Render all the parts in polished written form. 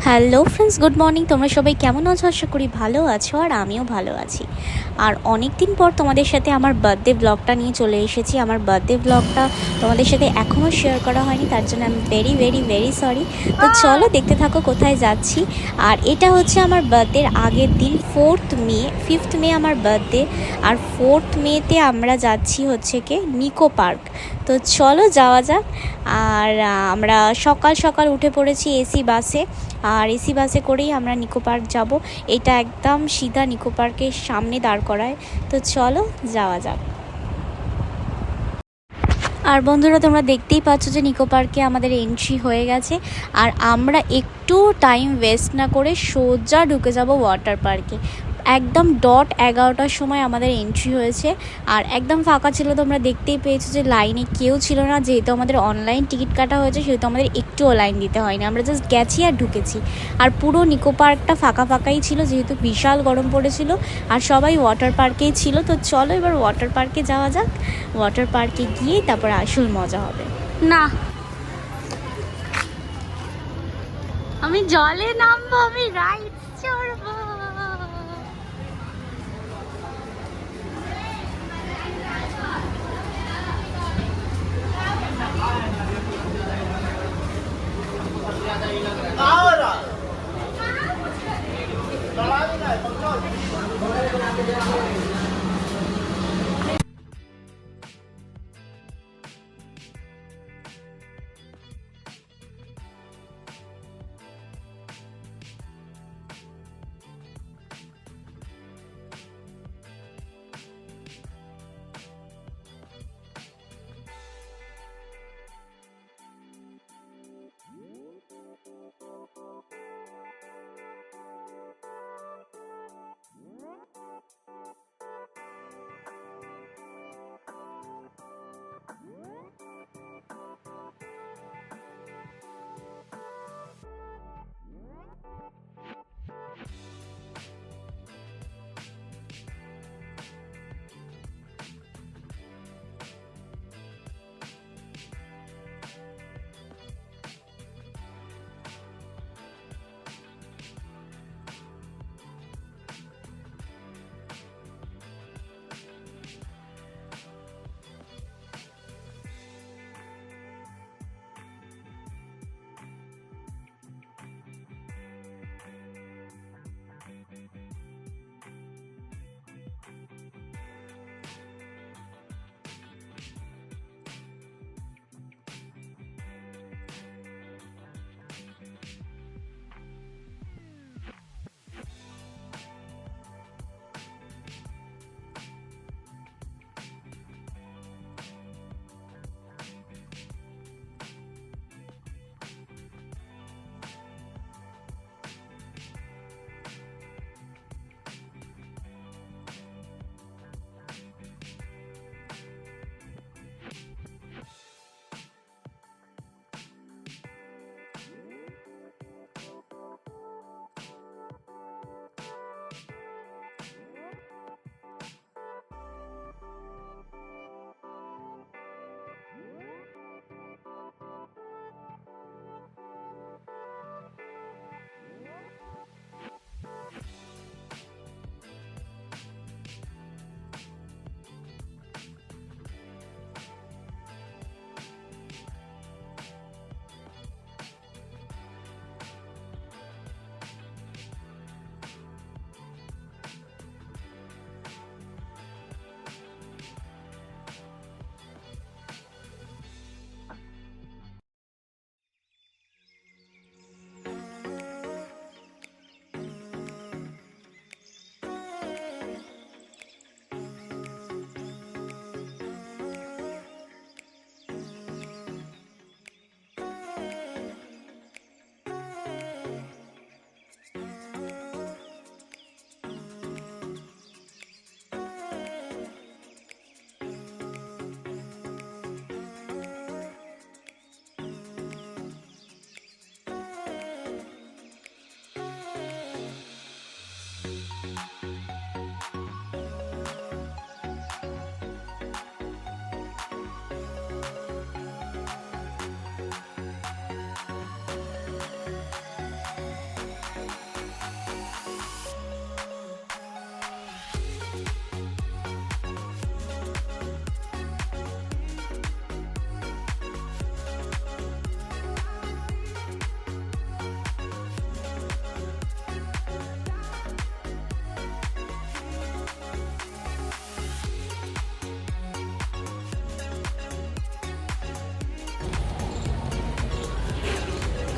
Hello friends, good morning. তোমরা সবাই কেমন আছো? আশা করি ভালো আছো, আর আমিও ভালো আছি। আর অনেক দিন পর তোমাদের সাথে আমার বার্থডে ব্লগটা নিয়ে চলে এসেছি। আমার বার্থডে ব্লগটা তোমাদের সাথে এখনও শেয়ার করা হয়নি, তার জন্য আমি ভেরি ভেরি ভেরি সরি। তো চলো দেখতে থাকো কোথায় যাচ্ছি। আর এটা হচ্ছে আমার বার্থডের আগের দিন, 4th মে। 5th মে আমার বার্থডে, আর 4th মেতে আমরা যাচ্ছি হচ্ছে কি নিকো পার্ক। তো চলো যাওয়া যাক। আর আমরা সকাল সকাল উঠে পড়েছি এসি বাসে, আর এসি বাসে করেই আমরা নিকো পার্ক যাব। এটা একদম সিধা নিকো পার্কের সামনে দাঁড় করায়। তো চলো যাওয়া যাক। আর বন্ধুরা, তোমরা দেখতেই পাচ্ছ যে নিকো পার্কে আমাদের এন্ট্রি হয়ে গেছে। আর আমরা একটু টাইম ওয়েস্ট না করে সোজা ঢুকে যাব ওয়াটার পার্কে। একদম ডট 11টার সময় আমাদের এন্ট্রি হয়েছে, আর একদম ফাঁকা ছিল। তোমরা দেখতেই পেয়েছো যে লাইনে কেউ ছিল না। যেহেতু আমাদের অনলাইন টিকিট কাটা হয়েছে, সেহেতু আমাদের একটুও লাইন দিতে হয়নি। আমরা জাস্ট গেছি আর ঢুকেছি। আর পুরো নিকো পার্কটা ফাঁকা ফাঁকাই ছিল, যেহেতু বিশাল গরম পড়েছিল আর সবাই ওয়াটার পার্কেই ছিল। তো চলো এবার ওয়াটার পার্কে যাওয়া যাক। ওয়াটার পার্কে গিয়েই তারপর আসল মজা হবে। না, আমি জলে নামবো, আমি রাইডস চড়বো।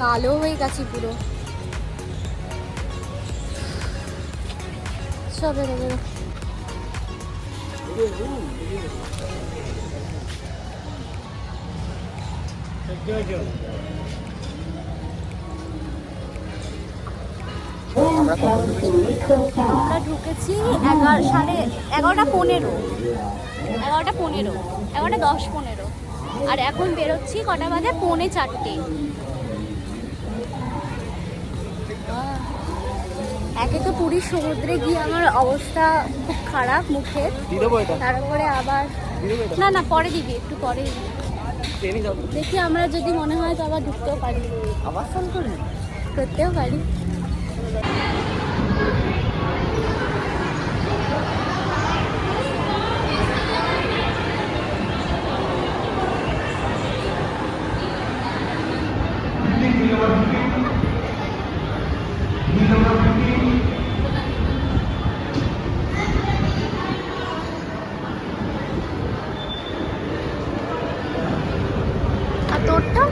কালো হয়ে গেছি পুরো। সব বেরো বেরো। আমরা ঢুকেছি 11:15, 11:10-15, আর এখন বেরোচ্ছি কটা বাজে, 3:45। একে তো পুরীর সমুদ্রে গিয়ে আমার অবস্থা খুব খারাপ মুখের, তারপরে আবার না না পরে দিবি, একটু পরে দিবি। দেখি আমরা যদি মনে হয় তো আবার ঢুকতেও পারি, আবার ফোন করতেও পারি। আর তোরটা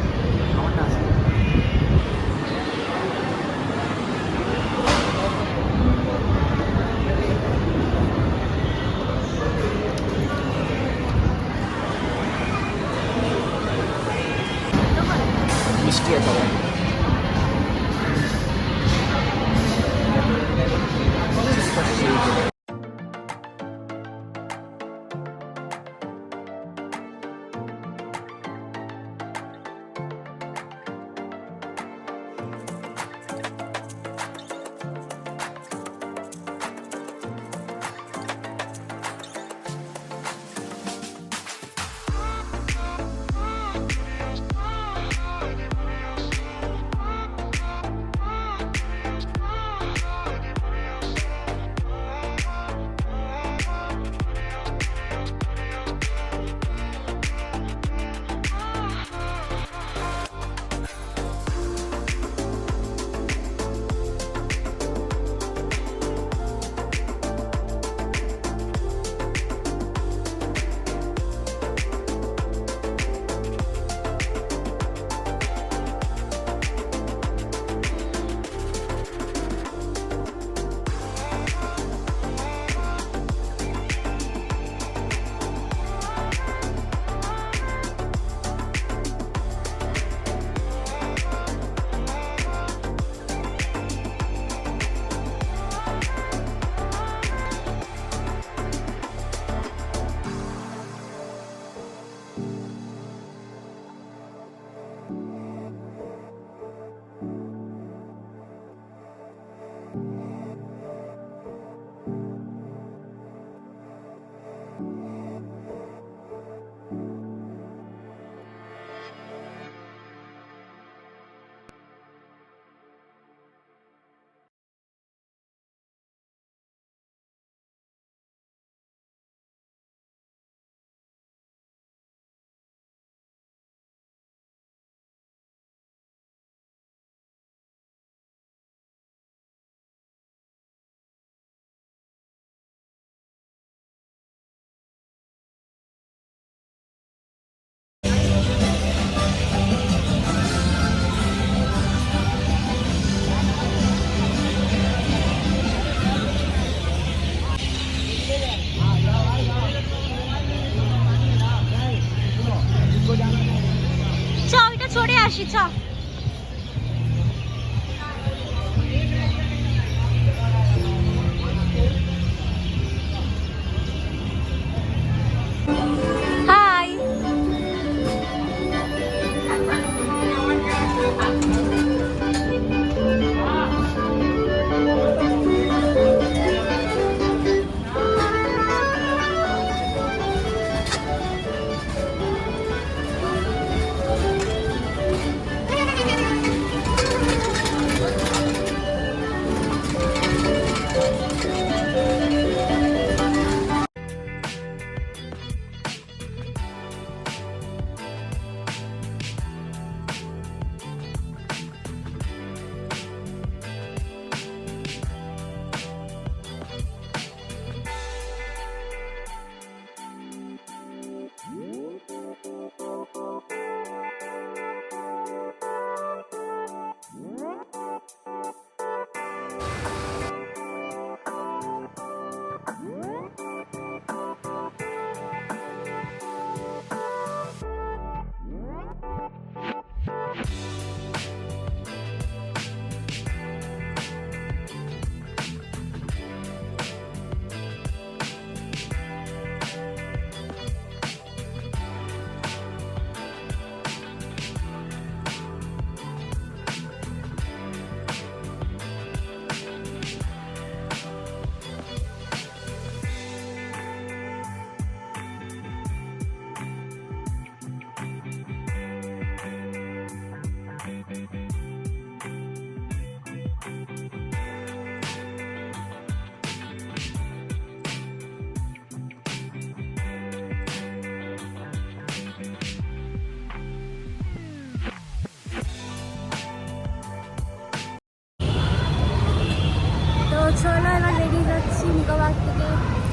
চলো এবার বেরিয়ে যাচ্ছি নিকো পার্ক থেকে।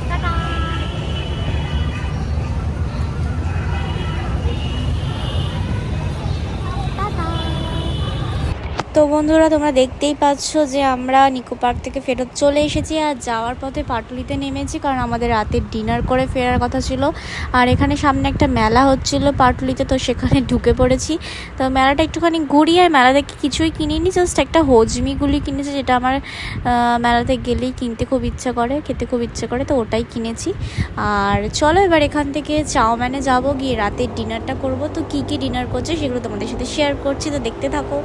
টাটা। তো বন্ধুরা তোমরা দেখতেই পাচ্ছ যে আমরা নিকো পার্ক থেকে ফেরত চলে এসেছি আর যাওয়ার পথে পাটুলিতে নেমেছি, কারণ আমাদের রাতের ডিনার করে ফেরার কথা ছিল। আর এখানে সামনে একটা মেলা হচ্ছিল পাটুলিতে, তো সেখানে ঢুকে পড়েছি। তো মেলাটা একটুখানি ঘুরি, আর মেলা থেকে কিছুই কিনিনি, জাস্ট একটা হজমিগুলি কিনেছি, যেটা আমার মেলাতে গেলেই কিনতে খুব ইচ্ছা করে, খেতে খুব ইচ্ছা করে, তো ওটাই কিনেছি। আর চলো এবার এখান থেকে চাউম্যানে যাব, গিয়ে রাতের ডিনারটা করব। তো কী কী ডিনার করছে সেগুলো তোমাদের সাথে শেয়ার করছি, তো দেখতে থাকো।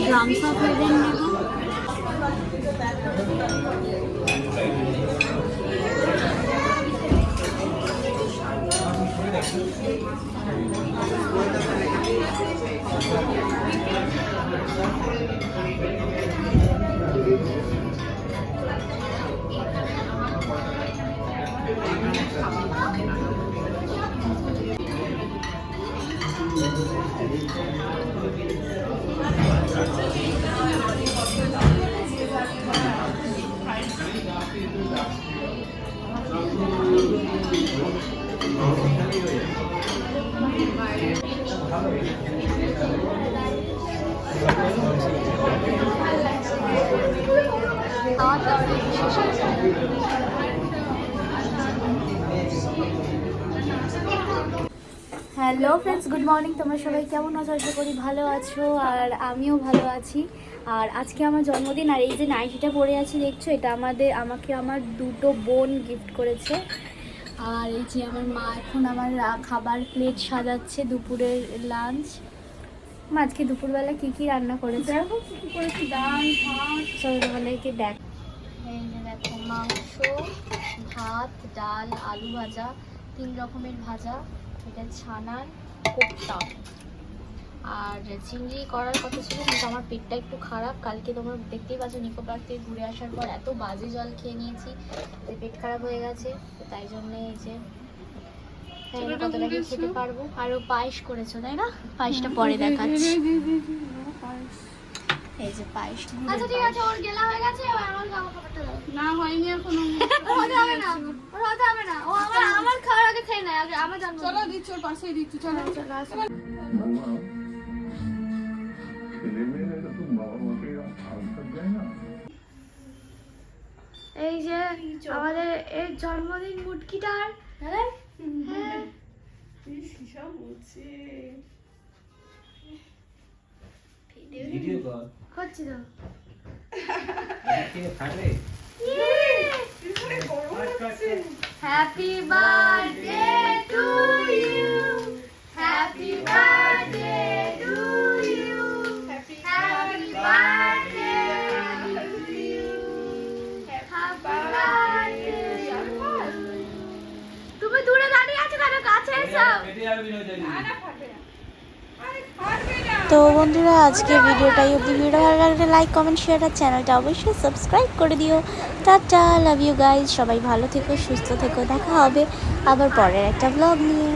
গ্রামস অফ হেভেন নেব। Hello friends, good morning. তোমরা সবাই কেমন আছো? আশা করি ভালো আছো, আর আমিও ভালো আছি। আর আজকে আমার জন্মদিন, আর এই যে নাইটিটা পরে আছি দেখছো, এটা আমাকে আমার দুটো বোন গিফট করেছে। আর এই যে আমার মা এখন আমার খাবার প্লেট সাজাচ্ছে, দুপুরের লাঞ্চ। আজকে দুপুরবেলা কি কি রান্না করেছে? ডাল ভাত। চলো তোমাদেরকে দেখ। এই যে দেখো, মাংস, ভাত, ডাল, আলু ভাজা, 3 রকমের ভাজা, এটা ছানার কোপ্তা। আর চিংড়ি করার কথা ছিল, কিন্তু আমার পেটটা একটু খারাপ। কালকে তোমরা দেখতেই পাচ্ছ নিকো পার্ক থেকে ঘুরে আসার পর এত বাজে জল খেয়ে নিয়েছি যে পেট খারাপ হয়ে গেছে। তো তাই জন্য এই যে কতটাকে খেতে পারবো। আরও পায়েস করেছো তাই না? পায়েসটা পরে দেখাচ্ছি। এই যে পায়েস। আচ্ছা ঠিক আছে, ওর গেলা হয়ে গেছে, আমার খাবারটা দাও। না হয়নি এখনো। হতে হবে না, ওর হতে হবে না, ও আমার খাওয়ার আগে খেয়ে নেয়, আগে আমার জন্ম। চলো দিচ্ছি, ওর পাশেই দিচ্ছি। চলো চলো আসো। এই যে আমাদের এই জন্মদিন মুটকিটার। হ্যাঁ হ্যাঁ সব বলছে। ভিডিও কল করছি তো। Happy birthday to you, happy birthday to you, happy birthday to you, happy birthday. তুমি দূরে দাঁড়িয়ে আছো কেন? কাছে এসো। না না, ফাটে না। তো বন্ধুরা, আজকে ভিডিওটাই অবধি। ভিডিও ভালো লাগলে লাইক কমেন্ট শেয়ার আর চ্যানেলটা অবশ্যই সাবস্ক্রাইব করে দিও। Tata, love you guys. সবাই ভালো থেকো, সুস্থ থেকো। দেখা হবে আবার পরের একটা ব্লগ নিয়ে।